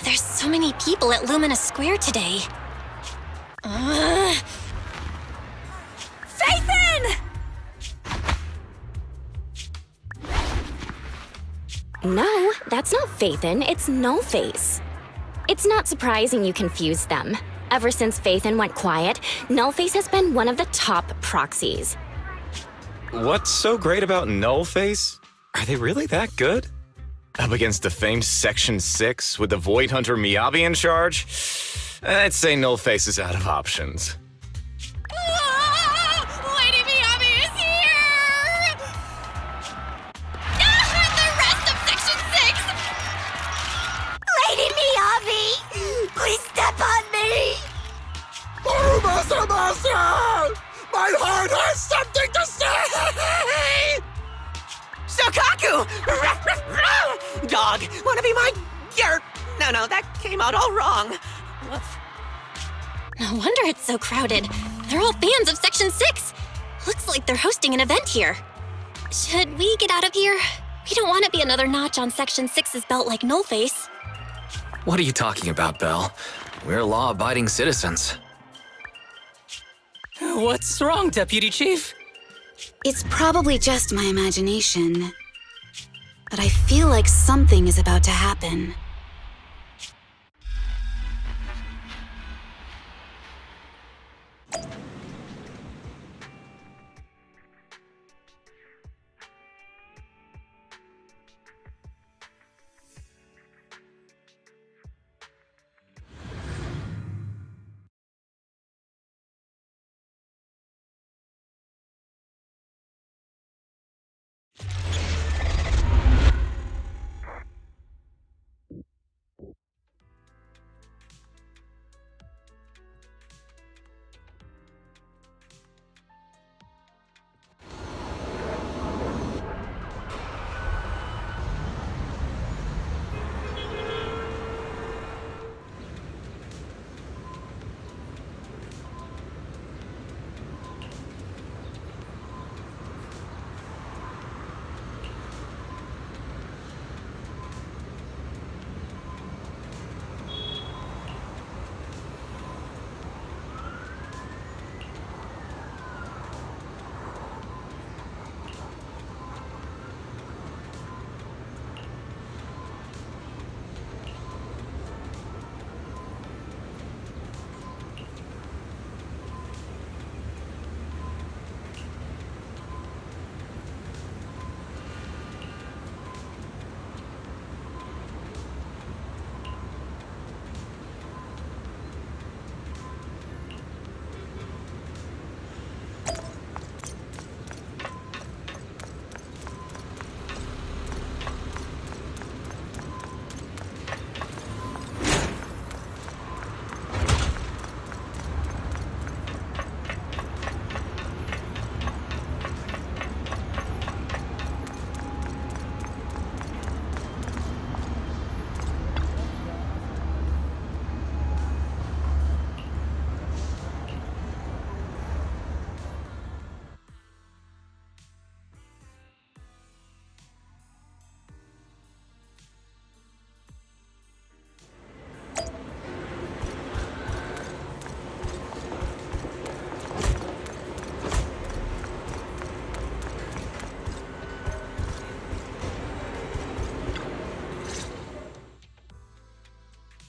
There's so many people at Lumina Square today. Phaethon! No, that's not Phaethon, it's Nullface. It's not surprising you confused them. Ever since Phaethon went quiet, Nullface has been one of the top proxies. What's so great about Nullface? Are they really that good? Up against the famed Section 6 with the Void Hunter Miyabi in charge? I'd say Nullface is out of options. Lady Miyabi is here! The rest of Section 6! Lady Miyabi! Please step on me! Master! My heart has something to say! Sokaku! Dog, wanna be my... No, that came out all wrong. No wonder it's so crowded. They're all fans of Section 6. Looks like they're hosting an event here. Should we get out of here? We don't want to be another notch on Section 6's belt like Nullface. What are you talking about, Belle? We're law-abiding citizens. What's wrong, Deputy Chief? It's probably just my imagination, but I feel like something is about to happen.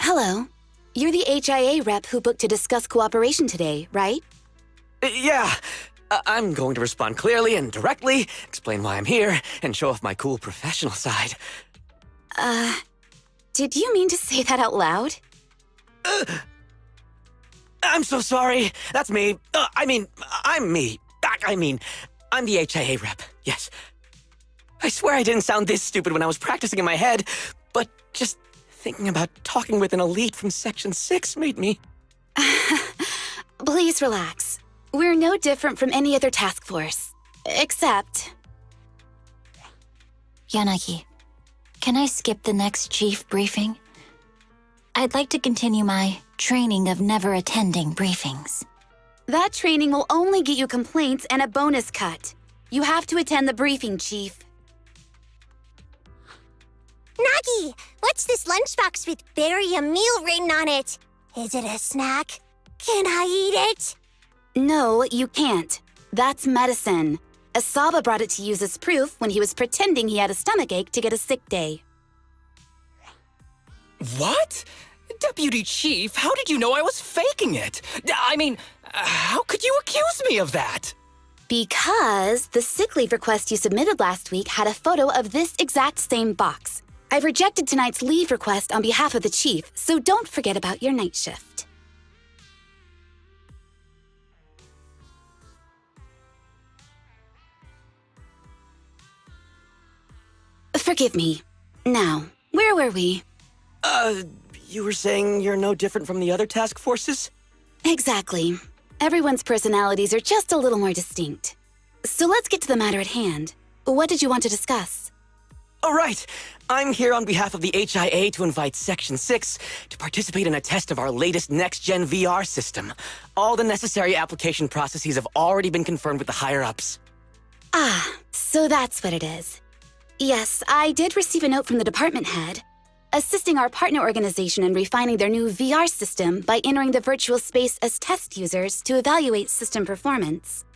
Hello. You're the HIA rep who booked to discuss cooperation today, right? Yeah. I'm going to respond clearly and directly, explain why I'm here, and show off my cool professional side. Did you mean to say that out loud? I'm so sorry. That's me. I'm me. I'm the HIA rep. Yes. I swear I didn't sound this stupid when I was practicing in my head, but just thinking about talking with an elite from Section 6 made me... Please relax. We're no different from any other task force. Except... Yanagi, can I skip the next chief briefing? I'd like to continue my training of never attending briefings. That training will only get you complaints and a bonus cut. You have to attend the briefing, Chief. Nagi, what's What's this lunchbox with "Berry a meal" written on it? Is it a snack? Can I eat it? No, you can't. That's medicine. Asaba brought it to use as proof when he was pretending he had a stomachache to get a sick day. What? Deputy Chief, how did you know I was faking it? I mean, how could you accuse me of that? Because the sick leave request you submitted last week had a photo of this exact same box. I've rejected tonight's leave request on behalf of the chief, so don't forget about your night shift. Forgive me. Now, where were we? You were saying you're no different from the other task forces? Exactly. Everyone's personalities are just a little more distinct. So let's get to the matter at hand. What did you want to discuss? All right. I'm here on behalf of the HIA to invite Section 6 to participate in a test of our latest next-gen VR system. All the necessary application processes have already been confirmed with the higher-ups. Ah, so that's what it is. Yes, I did receive a note from the department head, assisting our partner organization in refining their new VR system by entering the virtual space as test users to evaluate system performance.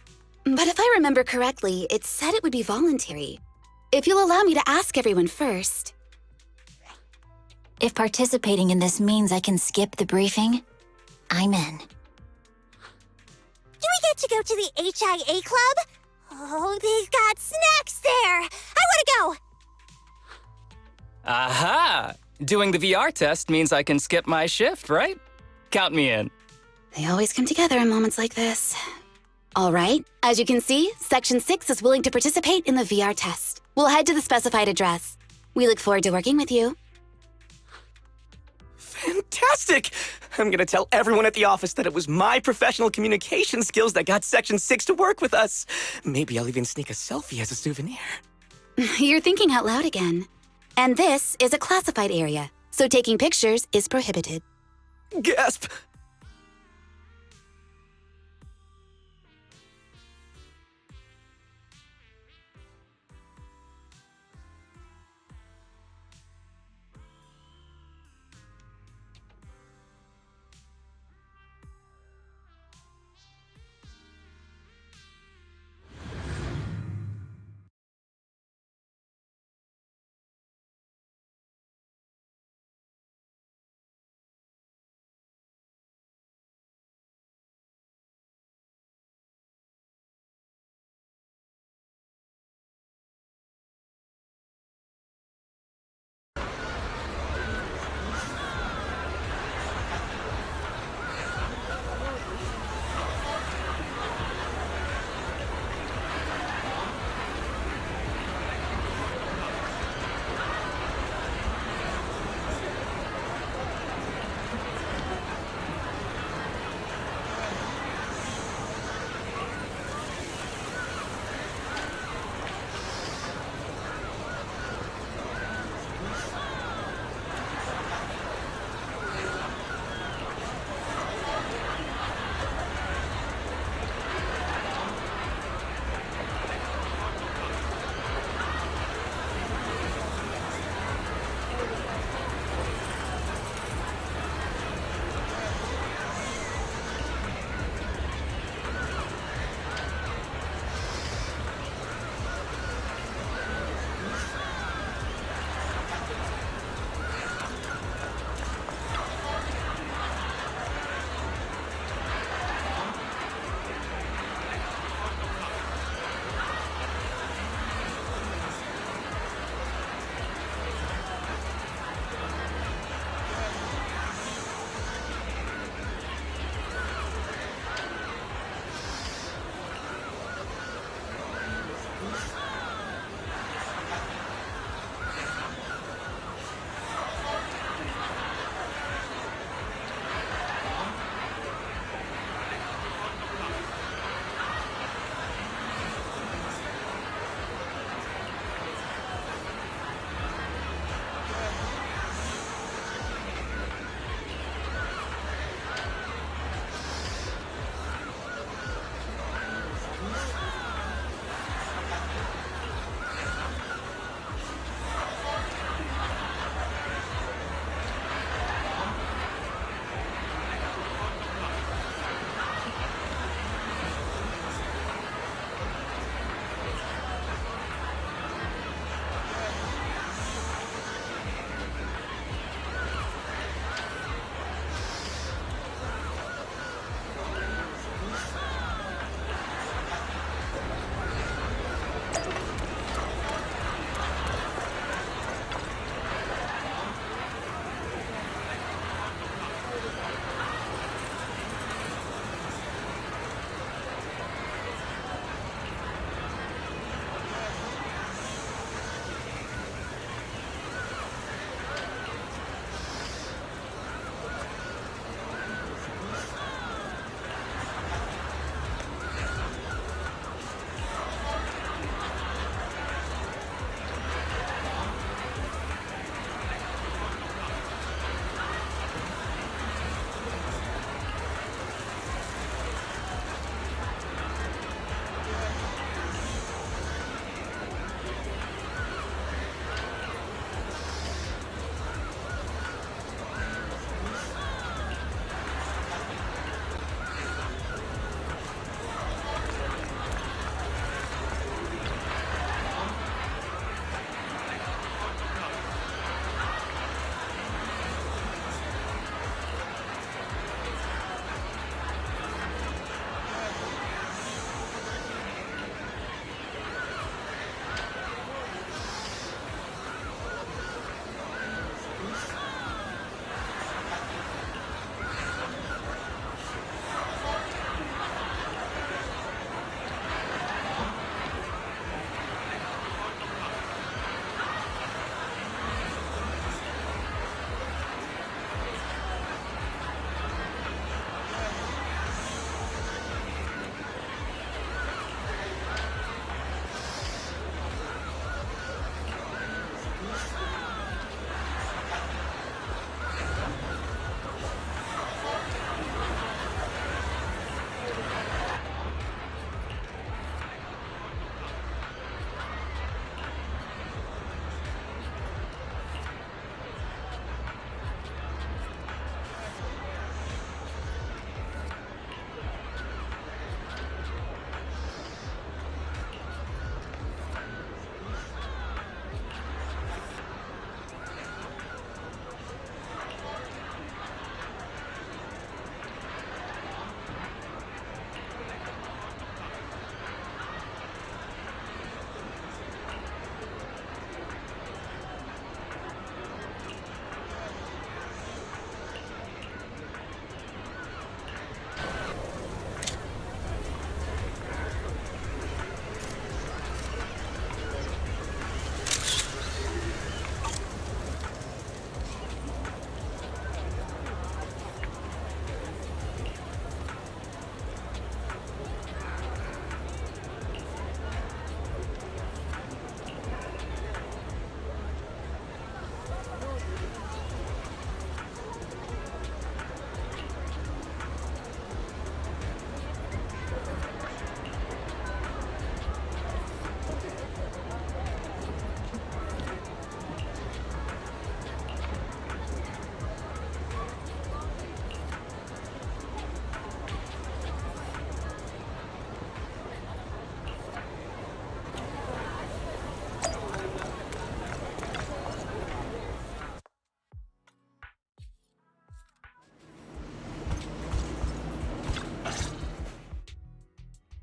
But if I remember correctly, it said it would be voluntary. If you'll allow me to ask everyone first. If participating in this means I can skip the briefing, I'm in. Do we get to go to the HIA club? Oh, they've got snacks there! I want to go! Aha! Doing the VR test means I can skip my shift, right? Count me in. They always come together in moments like this. All right, as you can see, Section 6 is willing to participate in the VR test. We'll head to the specified address. We look forward to working with you. Fantastic! I'm gonna tell everyone at the office that it was my professional communication skills that got Section 6 to work with us. Maybe I'll even sneak a selfie as a souvenir. You're thinking out loud again. And this is a classified area, so taking pictures is prohibited. Gasp!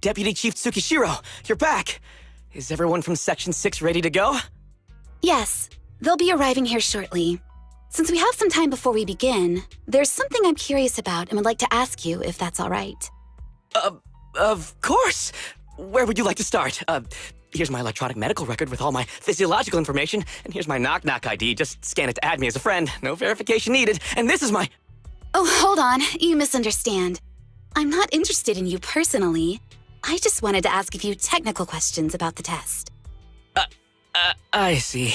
Deputy Chief Tsukishiro, you're back! Is everyone from Section 6 ready to go? Yes, they'll be arriving here shortly. Since we have some time before we begin, there's something I'm curious about and would like to ask you if that's all right. Of course! Where would you like to start? Here's my electronic medical record with all my physiological information, and here's my knock-knock ID. Just scan it to add me as a friend. No verification needed. And this is my... Oh, hold on. You misunderstand. I'm not interested in you personally. I just wanted to ask a few technical questions about the test. I see.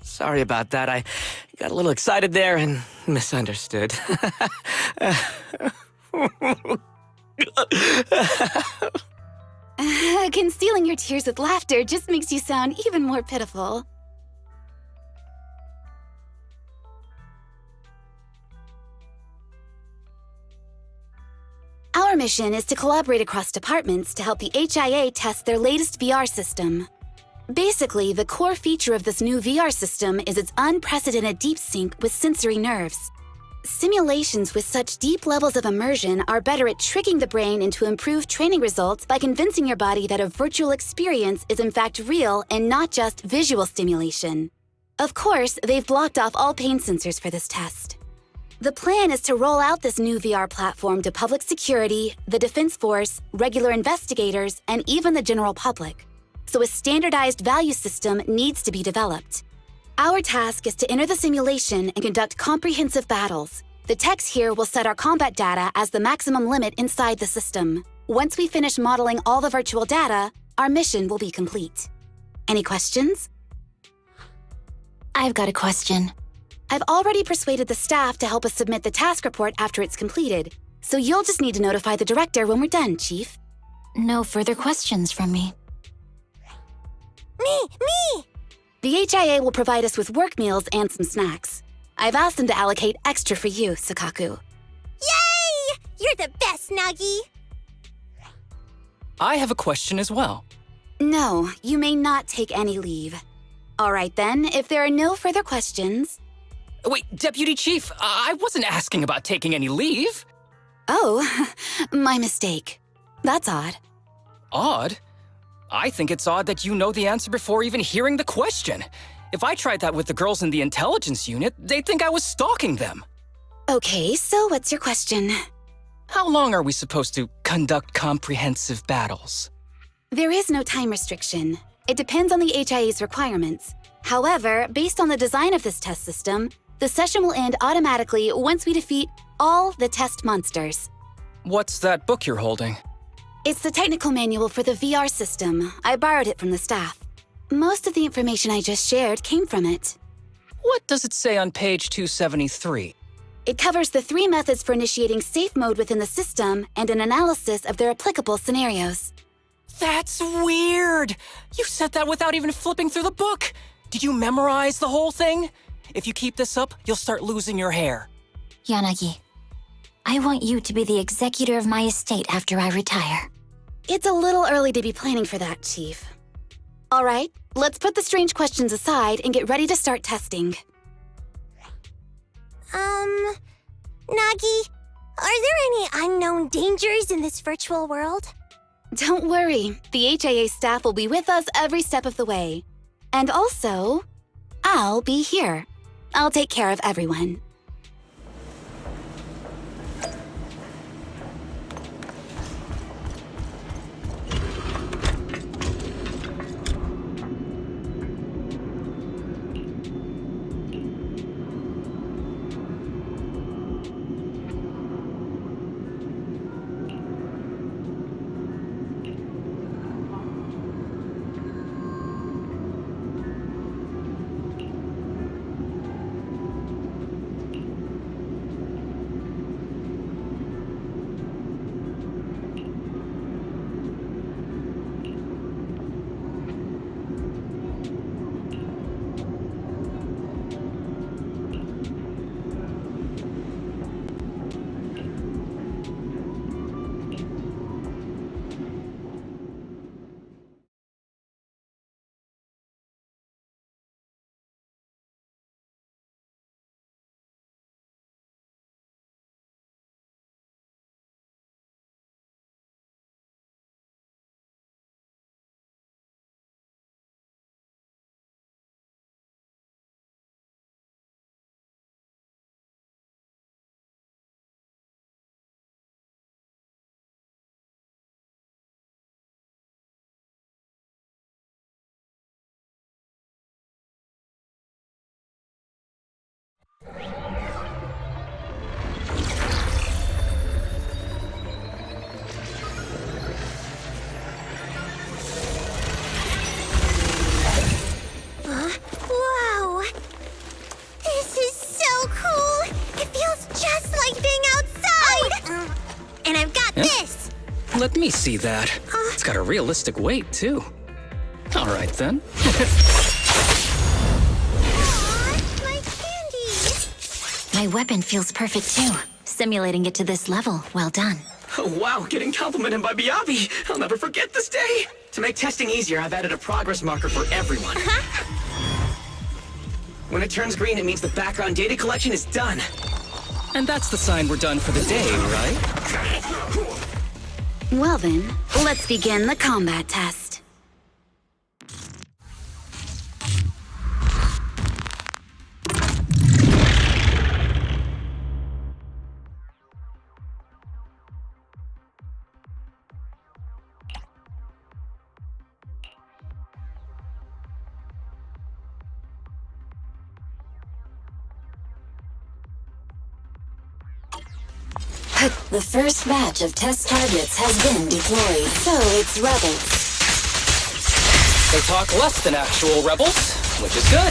Sorry about that. I got a little excited there and misunderstood. Concealing your tears with laughter just makes you sound even more pitiful. Our mission is to collaborate across departments to help the HIA test their latest VR system. Basically, the core feature of this new VR system is its unprecedented deep sync with sensory nerves. Simulations with such deep levels of immersion are better at tricking the brain into improved training results by convincing your body that a virtual experience is in fact real and not just visual stimulation. Of course, they've blocked off all pain sensors for this test. The plan is to roll out this new VR platform to public security, the Defense Force, regular investigators, and even the general public. So a standardized value system needs to be developed. Our task is to enter the simulation and conduct comprehensive battles. The techs here will set our combat data as the maximum limit inside the system. Once we finish modeling all the virtual data, our mission will be complete. Any questions? I've got a question. I've already persuaded the staff to help us submit the task report after it's completed, so you'll just need to notify the director when we're done, Chief. No further questions from me. Me! The HIA will provide us with work meals and some snacks. I've asked them to allocate extra for you, Sakaku. Yay! You're the best, Nagi! I have a question as well. No, you may not take any leave. All right then, if there are no further questions... Wait, Deputy Chief, I wasn't asking about taking any leave. Oh, my mistake. That's odd. Odd? I think it's odd that you know the answer before even hearing the question. If I tried that with the girls in the intelligence unit, they'd think I was stalking them. Okay, so what's your question? How long are we supposed to conduct comprehensive battles? There is no time restriction. It depends on the HIA's requirements. However, based on the design of this test system, the session will end automatically once we defeat all the test monsters. What's that book you're holding? It's the technical manual for the VR system. I borrowed it from the staff. Most of the information I just shared came from it. What does it say on page 273? It covers the 3 methods for initiating safe mode within the system and an analysis of their applicable scenarios. That's weird! You said that without even flipping through the book! Did you memorize the whole thing? If you keep this up, you'll start losing your hair. Yanagi, I want you to be the executor of my estate after I retire. It's a little early to be planning for that, Chief. All right, let's put the strange questions aside and get ready to start testing. Nagi, are there any unknown dangers in this virtual world? Don't worry, the HIA staff will be with us every step of the way. And also, I'll be here. I'll take care of everyone. this. Let me see that. It's got a realistic weight, too. All right, then. My candy. My weapon feels perfect too. Simulating it to this level, well done. Oh, wow, getting complimented by Miyabi. I'll never forget this day. To make testing easier, I've added a progress marker for everyone. When it turns green, it means the background data collection is done. And that's the sign we're done for the day, right? Well then, let's begin the combat test. The first batch of test targets has been deployed, so it's rebels. They talk less than actual rebels, which is good.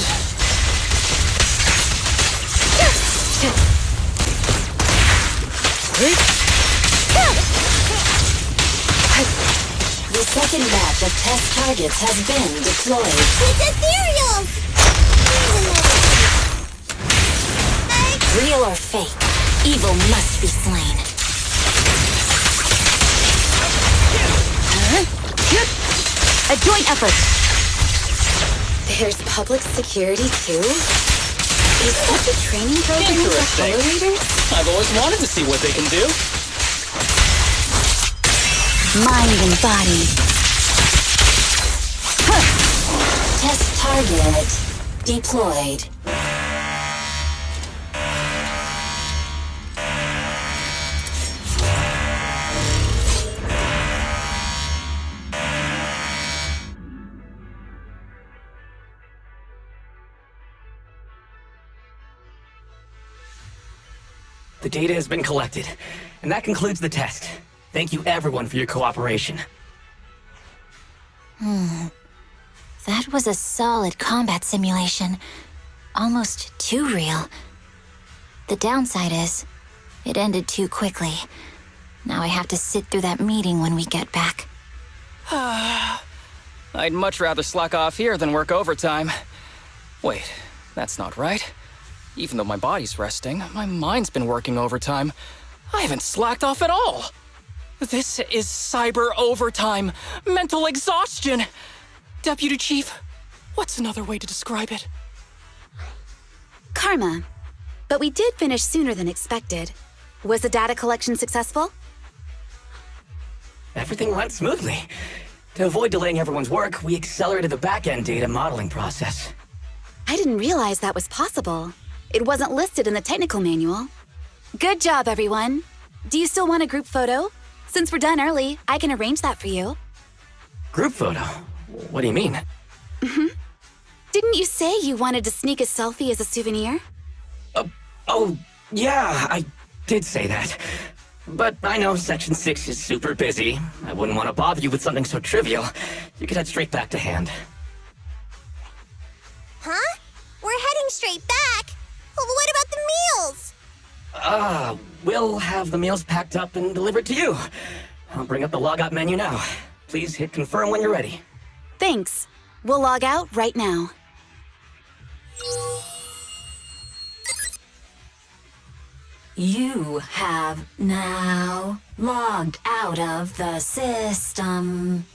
The second batch of test targets has been deployed. It's ethereals. Real or fake, evil must be slain. A joint effort. There's public security too? Is that the training program for Interesting. color readers? I've always wanted to see what they can do. Mind and body. Test target deployed. The data has been collected, and that concludes the test. Thank you everyone for your cooperation. That was a solid combat simulation. Almost too real. The downside is, it ended too quickly. Now I have to sit through that meeting when we get back. I'd much rather slack off here than work overtime. Wait, that's not right. Even though my body's resting, my mind's been working overtime. I haven't slacked off at all. This is cyber overtime, mental exhaustion. Deputy Chief, what's another way to describe it? Karma. But we did finish sooner than expected. Was the data collection successful? Everything went smoothly. To avoid delaying everyone's work, we accelerated the back-end data modeling process. I didn't realize that was possible. It wasn't listed in the technical manual. Good job, everyone. Do you still want a group photo? Since we're done early, I can arrange that for you. Group photo? What do you mean? Didn't you say you wanted to sneak a selfie as a souvenir? Oh, yeah, I did say that. But I know Section 6 is super busy. I wouldn't want to bother you with something so trivial. You could head straight back to hand. Huh? We're heading straight back. What about the meals? We'll have the meals packed up and delivered to you. I'll bring up the logout menu now. Please hit confirm when you're ready. Thanks. We'll log out right now. You have now logged out of the system.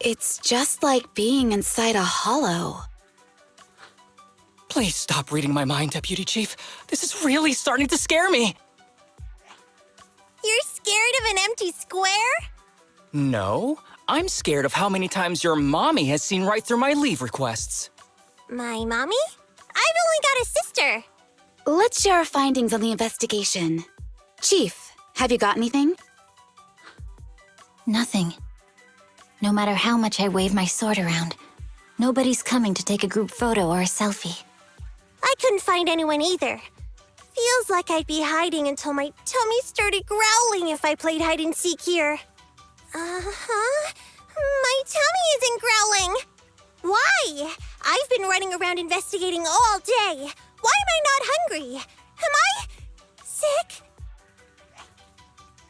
It's just like being inside a hollow. Please stop reading my mind, Deputy Chief. This is really starting to scare me. You're scared of an empty square? No, I'm scared of how many times your mommy has seen right through my leave requests. My mommy? I've only got a sister. Let's share our findings on the investigation. Chief, have you got anything? Nothing. No matter how much I wave my sword around, nobody's coming to take a group photo or a selfie. I couldn't find anyone either. Feels like I'd be hiding until my tummy started growling if I played hide and seek here. Uh-huh. My tummy isn't growling. Why? I've been running around investigating all day. Why am I not hungry? Am I sick?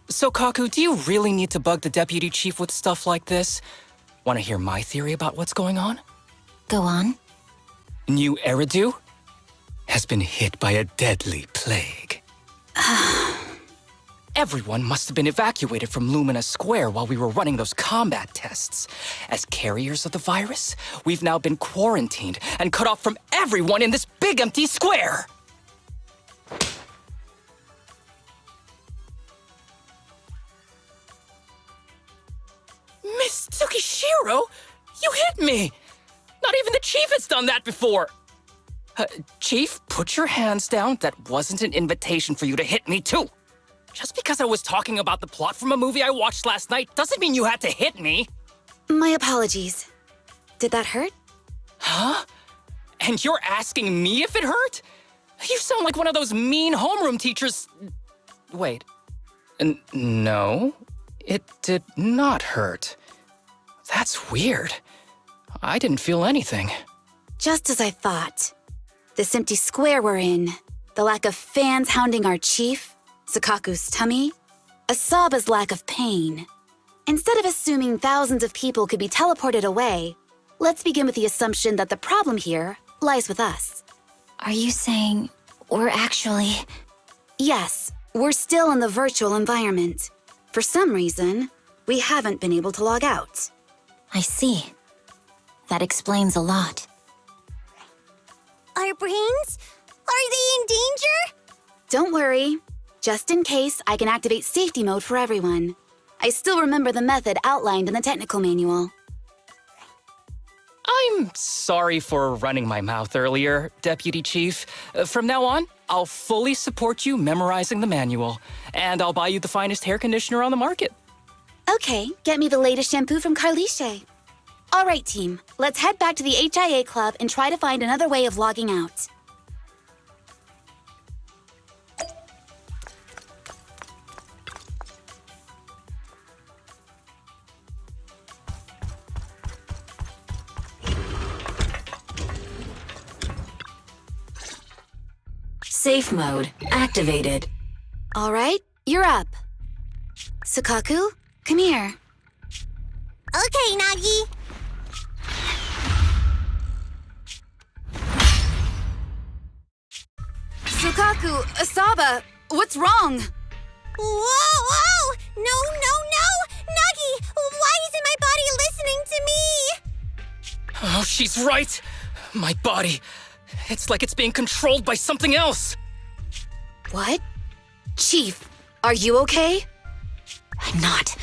So, Kaku, do you really need to bug the Deputy Chief with stuff like this? Want to hear my theory about what's going on? Go on. New Eridu has been hit by a deadly plague. Everyone must have been evacuated from Lumina Square while we were running those combat tests. As carriers of the virus, we've now been quarantined and cut off from everyone in this big empty square. Miss Tsukishiro, you hit me! Not even the Chief has done that before! Chief, put your hands down. That wasn't an invitation for you to hit me, too. Just because I was talking about the plot from a movie I watched last night doesn't mean you had to hit me. My apologies. Did that hurt? Huh? And you're asking me if it hurt? You sound like one of those mean homeroom teachers. Wait. No, it did not hurt. That's weird. I didn't feel anything. Just as I thought. This empty square we're in, the lack of fans hounding our chief, Sakaku's tummy, Asaba's lack of pain. Instead of assuming thousands of people could be teleported away, let's begin with the assumption that the problem here lies with us. Are you saying we're actually... Yes, we're still in the virtual environment. For some reason, we haven't been able to log out. I see. That explains a lot. Our brains? Are they in danger? Don't worry. Just in case, I can activate safety mode for everyone. I still remember the method outlined in the technical manual. I'm sorry for running my mouth earlier, Deputy Chief. From now on, I'll fully support you memorizing the manual, and I'll buy you the finest hair conditioner on the market. Okay, get me the latest shampoo from Carliche. All right, team, let's head back to the HIA Club and try to find another way of logging out. Safe mode activated. All right, you're up. Sukaku, come here. Okay, Nagi. Sukaku, Asaba, what's wrong? Whoa! No! Nagi, why isn't my body listening to me? Oh, she's right. My body. It's like it's being controlled by something else. What? Chief, are you okay? I'm not.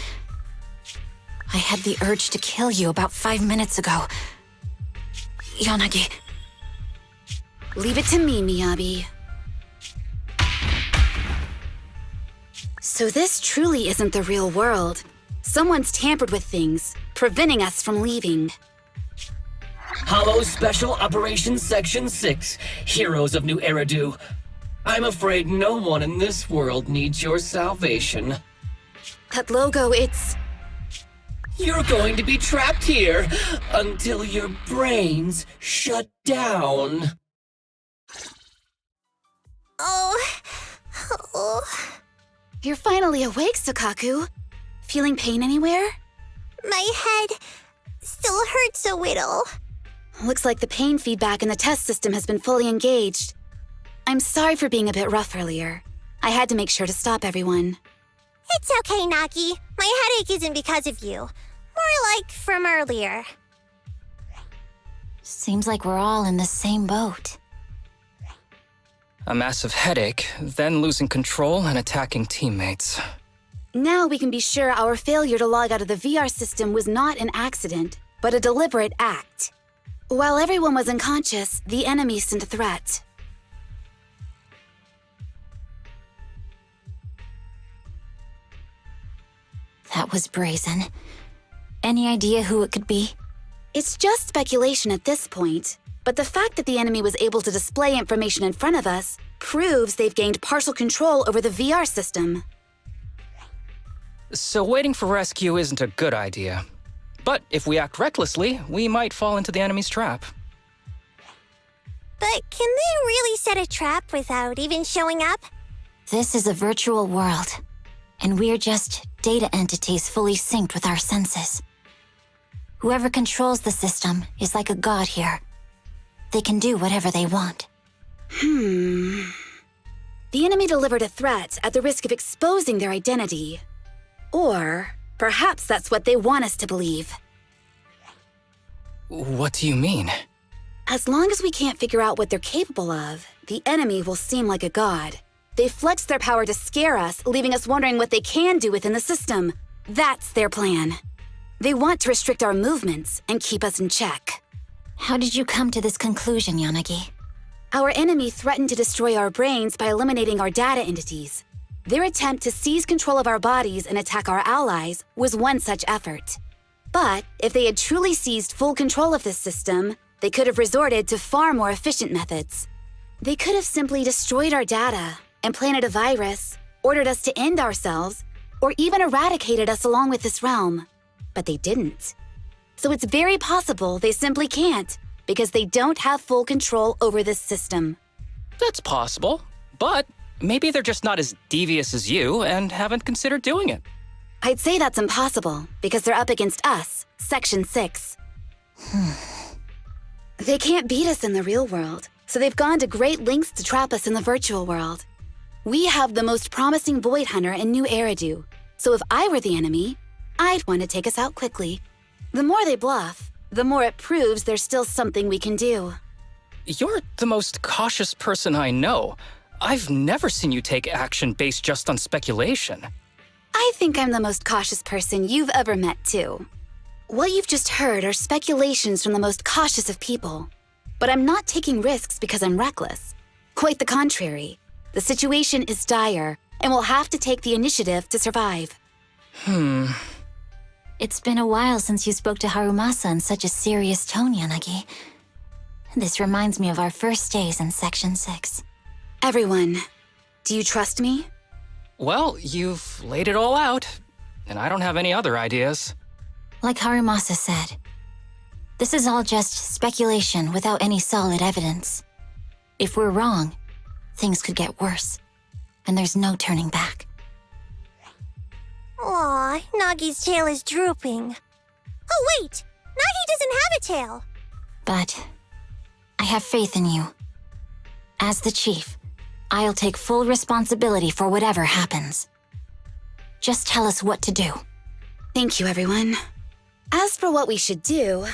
I had the urge to kill you about 5 minutes ago. Yanagi. Leave it to me, Miyabi. So this truly isn't the real world. Someone's tampered with things, preventing us from leaving. Hollow Special Operations Section 6, Heroes of New Eridu. I'm afraid no one in this world needs your salvation. That logo, it's... You're going to be trapped here until your brains shut down. Oh. You're finally awake, Sukaku. Feeling pain anywhere? My head still hurts a little. Looks like the pain feedback in the test system has been fully engaged. I'm sorry for being a bit rough earlier. I had to make sure to stop everyone. It's okay, Nagi. My headache isn't because of you. More like from earlier. Seems like we're all in the same boat. A massive headache, then losing control and attacking teammates. Now we can be sure our failure to log out of the VR system was not an accident, but a deliberate act. While everyone was unconscious, the enemy sent a threat. That was brazen. Any idea who it could be? It's just speculation at this point, but the fact that the enemy was able to display information in front of us proves they've gained partial control over the VR system. So waiting for rescue isn't a good idea. But if we act recklessly, we might fall into the enemy's trap. But can they really set a trap without even showing up? This is a virtual world, and we're just data entities fully synced with our senses. Whoever controls the system is like a god here. They can do whatever they want. The enemy delivered a threat at the risk of exposing their identity. Or perhaps that's what they want us to believe. What do you mean? As long as we can't figure out what they're capable of, the enemy will seem like a god. They flex their power to scare us, leaving us wondering what they can do within the system. That's their plan. They want to restrict our movements and keep us in check. How did you come to this conclusion, Yanagi? Our enemy threatened to destroy our brains by eliminating our data entities. Their attempt to seize control of our bodies and attack our allies was one such effort. But if they had truly seized full control of this system, they could have resorted to far more efficient methods. They could have simply destroyed our data, implanted a virus, ordered us to end ourselves, or even eradicated us along with this realm. But they didn't. So it's very possible they simply can't, because they don't have full control over this system. That's possible, but maybe they're just not as devious as you and haven't considered doing it. I'd say that's impossible, because they're up against us, Section 6. They can't beat us in the real world, so they've gone to great lengths to trap us in the virtual world. We have the most promising Void Hunter in New Eridu, so if I were the enemy, I'd want to take us out quickly. The more they bluff, the more it proves there's still something we can do. You're the most cautious person I know. I've never seen you take action based just on speculation. I think I'm the most cautious person you've ever met, too. What you've just heard are speculations from the most cautious of people. But I'm not taking risks because I'm reckless. Quite the contrary. The situation is dire, and we'll have to take the initiative to survive. It's been a while since you spoke to Harumasa in such a serious tone, Yanagi. This reminds me of our first days in Section 6. Everyone, do you trust me? Well, you've laid it all out, and I don't have any other ideas. Like Harumasa said, this is all just speculation without any solid evidence. If we're wrong, things could get worse, and there's no turning back. Aw, Nagi's tail is drooping. Oh wait! Nagi doesn't have a tail! But I have faith in you. As the chief, I'll take full responsibility for whatever happens. Just tell us what to do. Thank you, everyone. As for what we should do,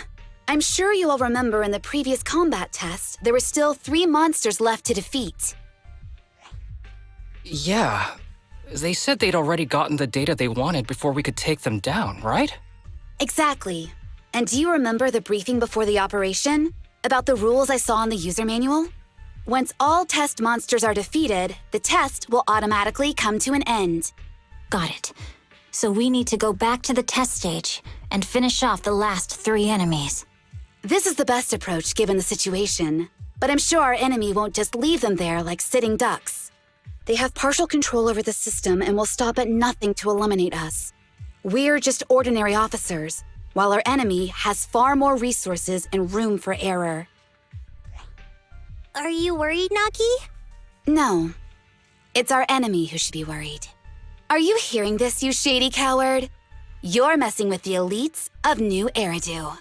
I'm sure you all remember in the previous combat test, there were still 3 monsters left to defeat. Yeah. They said they'd already gotten the data they wanted before we could take them down, right? Exactly. And do you remember the briefing before the operation? About the rules I saw in the user manual? Once all test monsters are defeated, the test will automatically come to an end. Got it. So we need to go back to the test stage and finish off the last 3 enemies. This is the best approach given the situation, but I'm sure our enemy won't just leave them there like sitting ducks. They have partial control over the system and will stop at nothing to eliminate us. We're just ordinary officers, while our enemy has far more resources and room for error. Are you worried, Nagi? No. It's our enemy who should be worried. Are you hearing this, you shady coward? You're messing with the elites of New Eridu.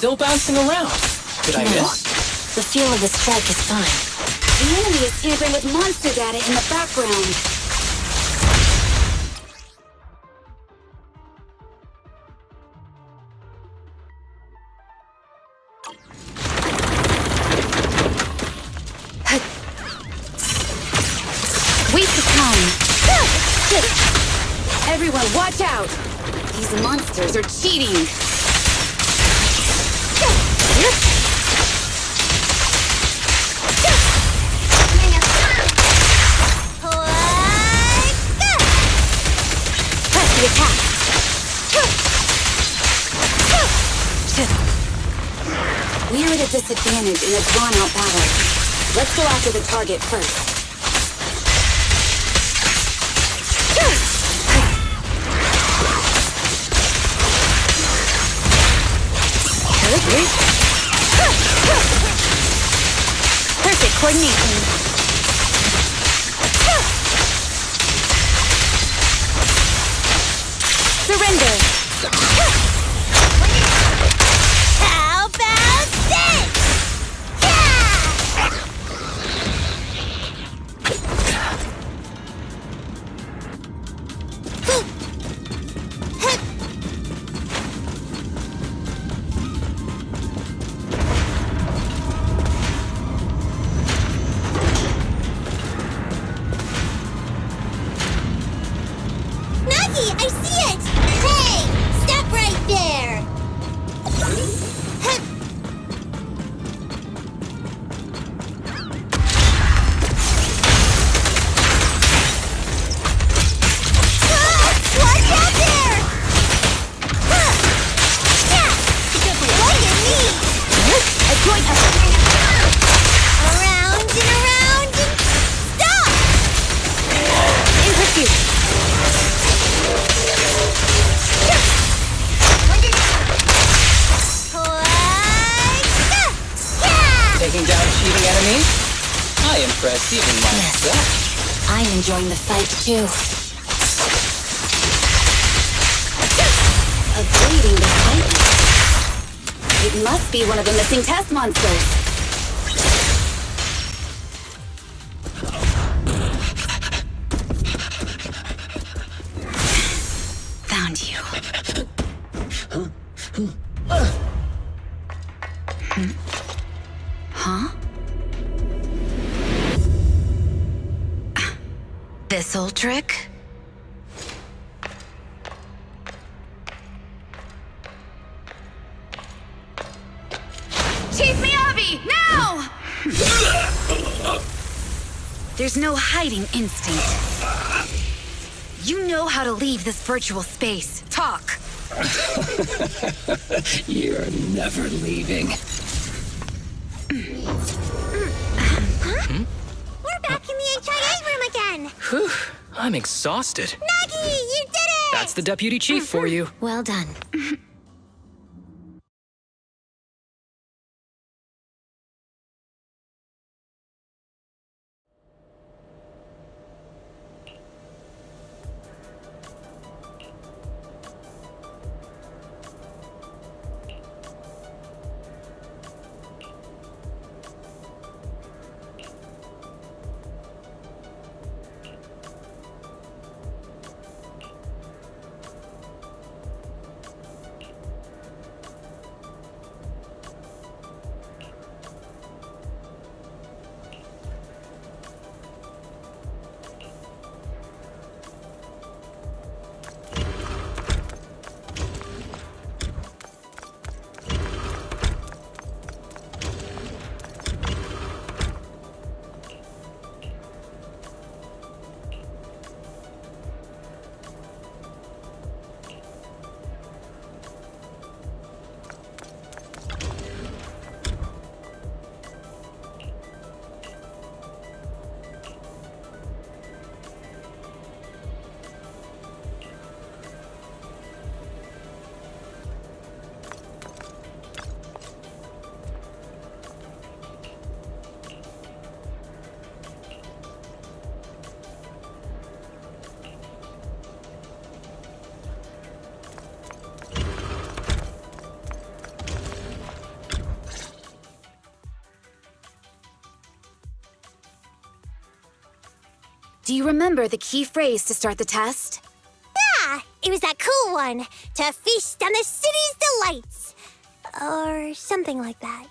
still bouncing around. Did I miss? The feel of the strike is fine. The enemy is tampering with monster data in the background. Waste of time. Everyone, watch out! These monsters are cheating. Press the attack. We're at a disadvantage in a drawn-out battle. Let's go after the target first. Perfect coordination. Surrender. How about this? Nagi, I see it! Hey! Stop right there! Watch out there! Look at me! A joint effort. Around and around and stop! In pursuit. Taking down cheating enemies? I impressed even myself. I'm enjoying the fight too. Avoiding the fight. It must be one of the missing test monsters. Found you. Huh? This old trick? Chief Miyabi, now! There's no hiding instinct. You know how to leave this virtual space. Talk. You're never leaving. We're back in the HIA room again! Whew, I'm exhausted. Nagi, you did it! That's the deputy chief for you. Well done. Do you remember the key phrase to start the test? Yeah, it was that cool one. To feast on the city's delights. Or something like that.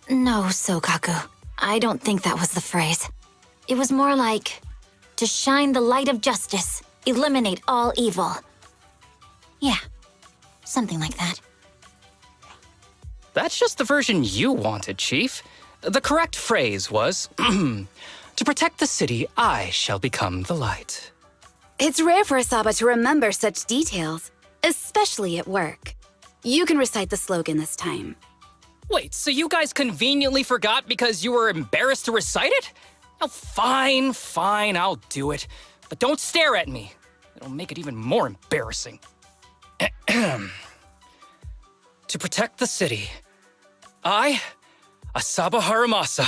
No, Sokaku. I don't think that was the phrase. It was more like, to shine the light of justice, eliminate all evil. Yeah, something like that. That's just the version you wanted, Chief. The correct phrase was, to protect the city, I shall become the light. It's rare for Asaba to remember such details, especially at work. You can recite the slogan this time. Wait, so you guys conveniently forgot because you were embarrassed to recite it? Oh, fine, I'll do it. But don't stare at me. It'll make it even more embarrassing. To protect the city, I, Asaba Haramasa,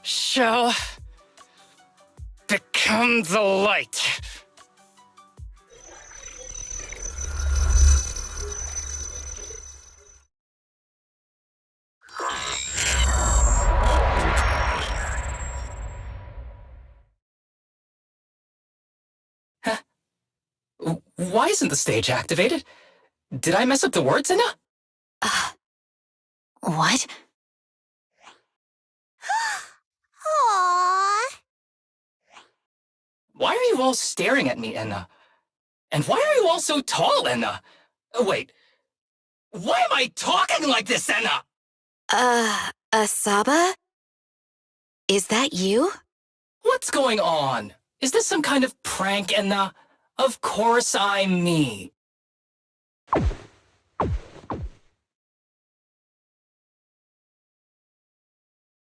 shall become the light. Huh? Why isn't the stage activated? Did I mess up the words, Inna? What? Aww. Why are you all staring at me, Enna? And why are you all so tall, Enna? Wait, why am I talking like this, Enna? Asaba? Is that you? What's going on? Is this some kind of prank, Enna? Of course I'm me.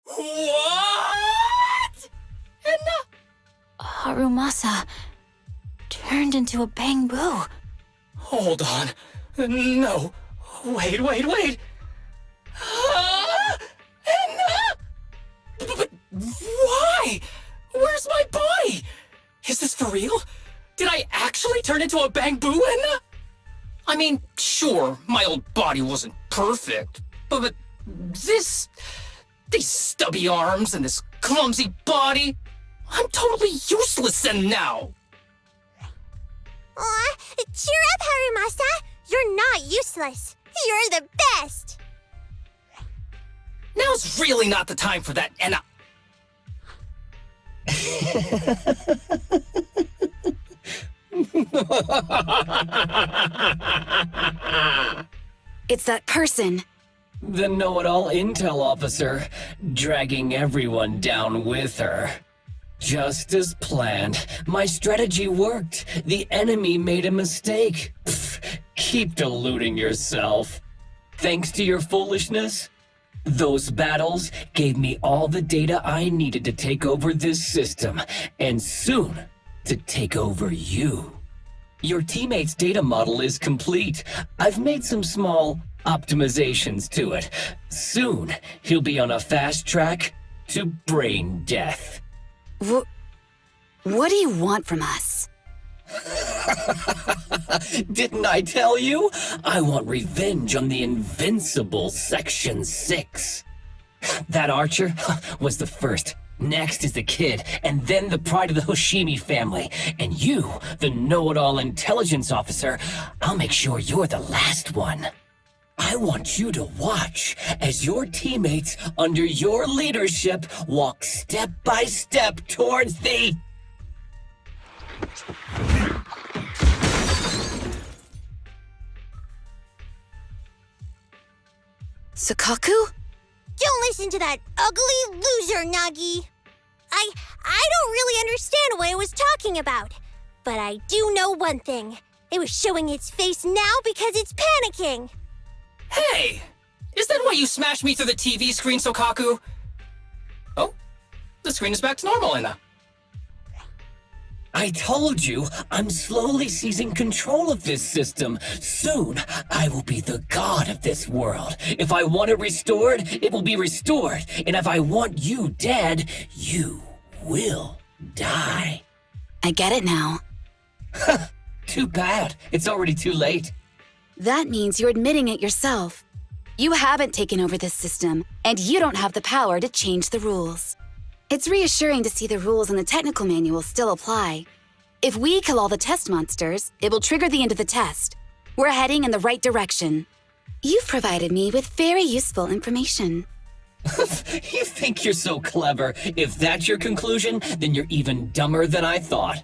What? Enna? Harumasa turned into a bamboo. Hold on. No. Wait. Enna? But why? Where's my body? Is this for real? Did I actually turn into a bamboo, Enna? I mean, sure, my old body wasn't perfect, but these stubby arms and this clumsy body, I'm totally useless now. Aw, cheer up, Harumasa. You're not useless. You're the best. Now's really not the time for that, Enna. It's that person. The know-it-all intel officer, dragging everyone down with her. Just as planned. My strategy worked. The enemy made a mistake. Pfft, keep deluding yourself. Thanks to your foolishness, those battles gave me all the data I needed to take over this system, and soon to take over you. Your teammate's data model is complete. I've made some small optimizations to it. Soon, he'll be on a fast track to brain death. What do you want from us? Didn't I tell you? I want revenge on the invincible Section 6. That archer was the first. Next is the kid, and then the pride of the Hoshimi family. And you, the know-it-all intelligence officer, I'll make sure you're the last one. I want you to watch as your teammates under your leadership walk step by step towards the... Sukaku? Don't listen to that ugly loser, Nagi. I don't really understand what it was talking about. But I do know one thing. It was showing its face now because it's panicking. Hey! Is that why you smashed me through the TV screen, Sokaku? Oh, the screen is back to normal, Enna. I told you, I'm slowly seizing control of this system. Soon, I will be the god of this world. If I want it restored, it will be restored. And if I want you dead, you will die. I get it now. Too bad. It's already too late. That means you're admitting it yourself. You haven't taken over this system, and you don't have the power to change the rules. It's reassuring to see the rules in the technical manual still apply. If we kill all the test monsters, it will trigger the end of the test. We're heading in the right direction. You've provided me with very useful information. You think you're so clever. If that's your conclusion, then you're even dumber than I thought.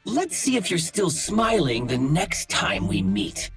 Let's see if you're still smiling the next time we meet.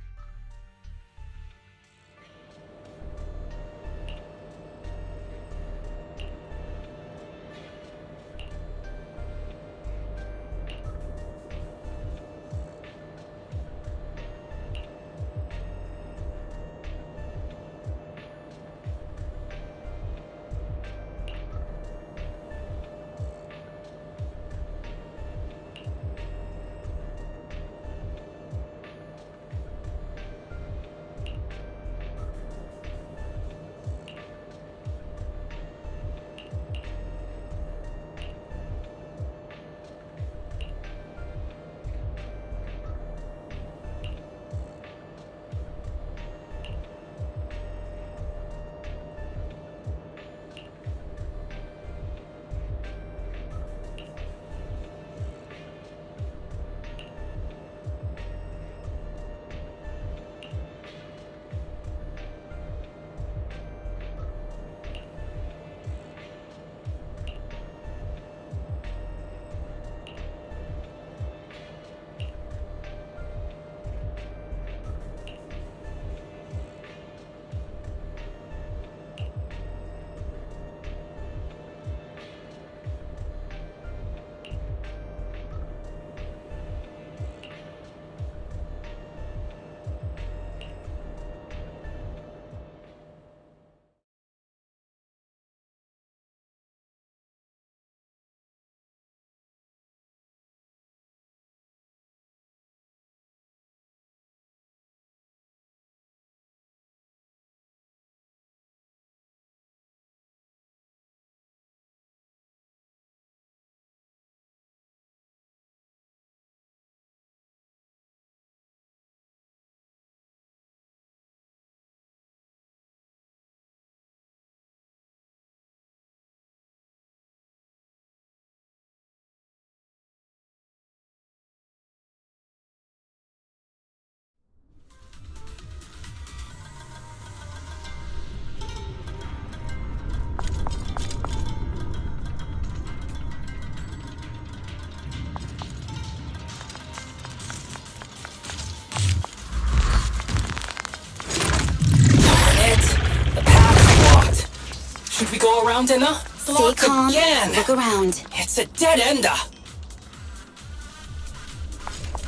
Should we go around in a Stay calm. Again? Look around. It's a dead ender.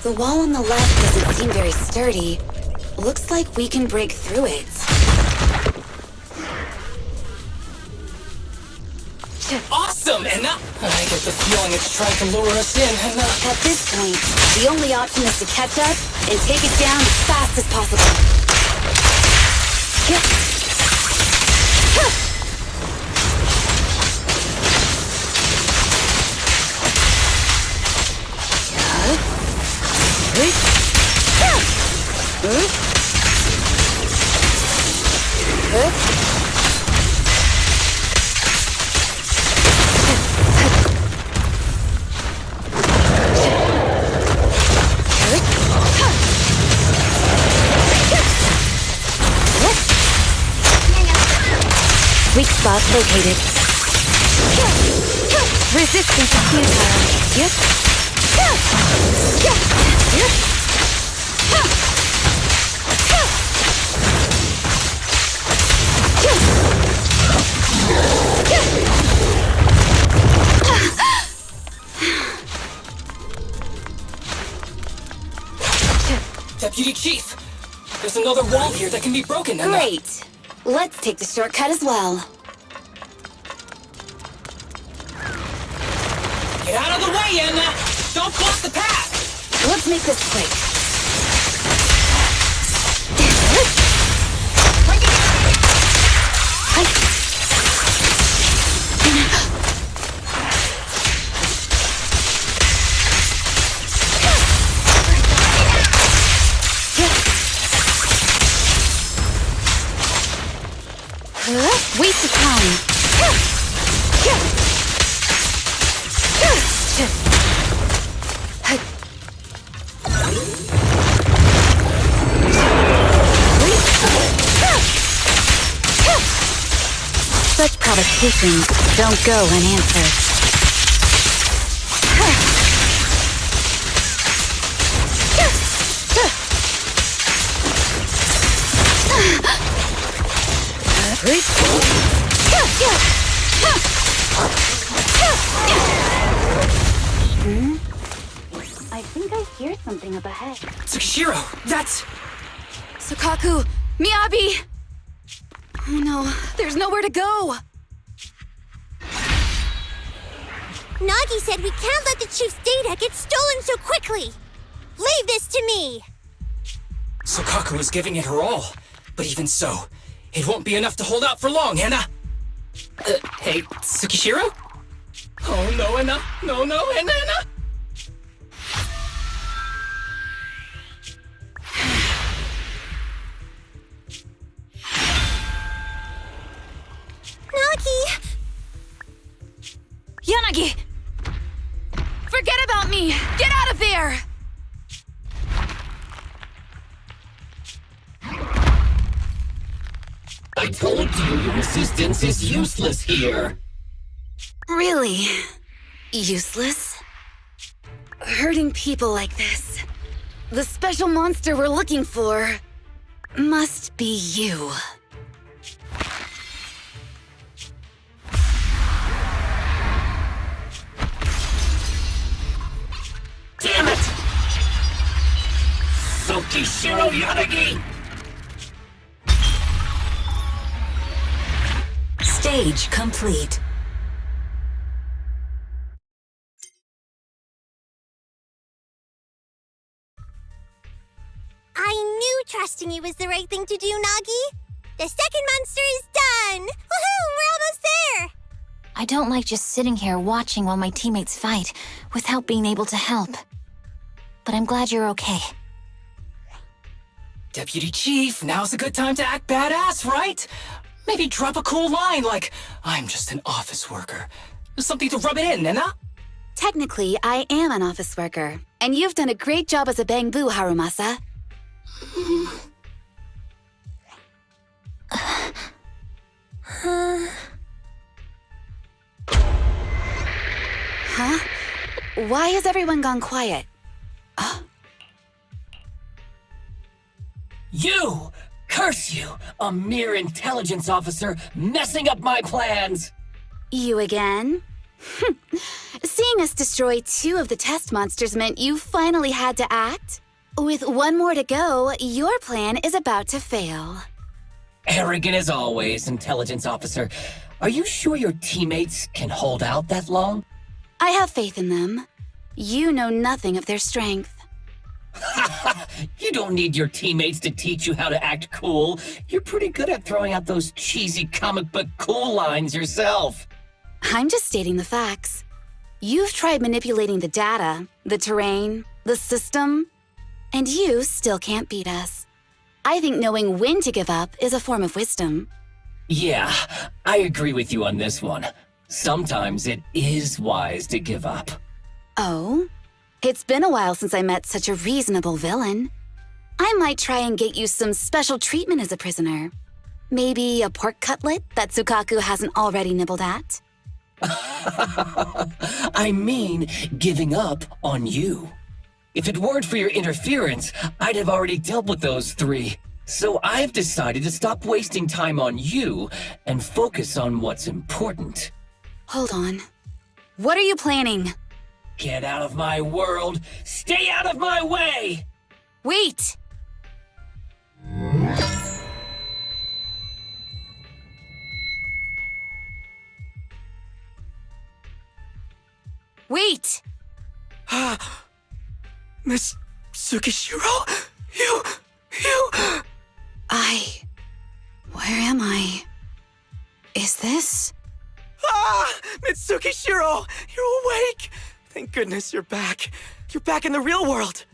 The wall on the left doesn't seem very sturdy. Looks like we can break through it. Awesome, Enna! I get the feeling it's trying to lure us in, Enna. At this point, the only option is to catch up and take it down as fast as possible. Weak spot located. Resistance is futile. Deputy Chief, there's another wall here that can be broken, Enna. Great. Let's take the shortcut as well. Get out of the way, Enna! Don't block the path! Let's make this quick. Waste of time. communications don't go unanswered. I think I hear something up ahead. Tsukishiro, that's... Sukaku! Miyabi! Oh no, there's nowhere to go! Nagi said we can't let the chief's data get stolen so quickly. Leave this to me. Sukaku is giving it her all. But even so, it won't be enough to hold out for long, Anna. Hey, Tsukishiro? Oh, no, Anna. No, Anna. Nagi! Yanagi! Forget about me! Get out of there! I told you your assistance is useless here. Really? Useless? Hurting people like this. The special monster we're looking for must be you. Damn it! Tsukishiro Yanagi! Stage complete. I knew trusting you was the right thing to do, Nagi. The second monster is done! Woohoo! We're almost there! I don't like just sitting here watching while my teammates fight without being able to help. But I'm glad you're okay. Deputy Chief, now's a good time to act badass, right? Maybe drop a cool line like, I'm just an office worker. Something to rub it in, Nena? Technically, I am an office worker, and you've done a great job as a bamboo, Harumasa. Huh? Why has everyone gone quiet? You! Curse you! A mere intelligence officer messing up my plans! You again? Seeing us destroy 2 of the test monsters meant you finally had to act? With 1 more to go, your plan is about to fail. Arrogant as always, intelligence officer. Are you sure your teammates can hold out that long? I have faith in them. You know nothing of their strength. You don't need your teammates to teach you how to act cool. You're pretty good at throwing out those cheesy comic book cool lines yourself. I'm just stating the facts. You've tried manipulating the data, the terrain, the system, and you still can't beat us. I think knowing when to give up is a form of wisdom. Yeah, I agree with you on this one. Sometimes it is wise to give up. Oh? It's been a while since I met such a reasonable villain. I might try and get you some special treatment as a prisoner. Maybe a pork cutlet that Sukaku hasn't already nibbled at? I mean, giving up on you. If it weren't for your interference, I'd have already dealt with those 3. So I've decided to stop wasting time on you and focus on what's important. Hold on. What are you planning? Get out of my world! Stay out of my way! Wait! Wait! Miss Tsukishiro? You... Where am I? Is this? Miss Tsukishiro! You're awake! Thank goodness you're back. You're back in the real world.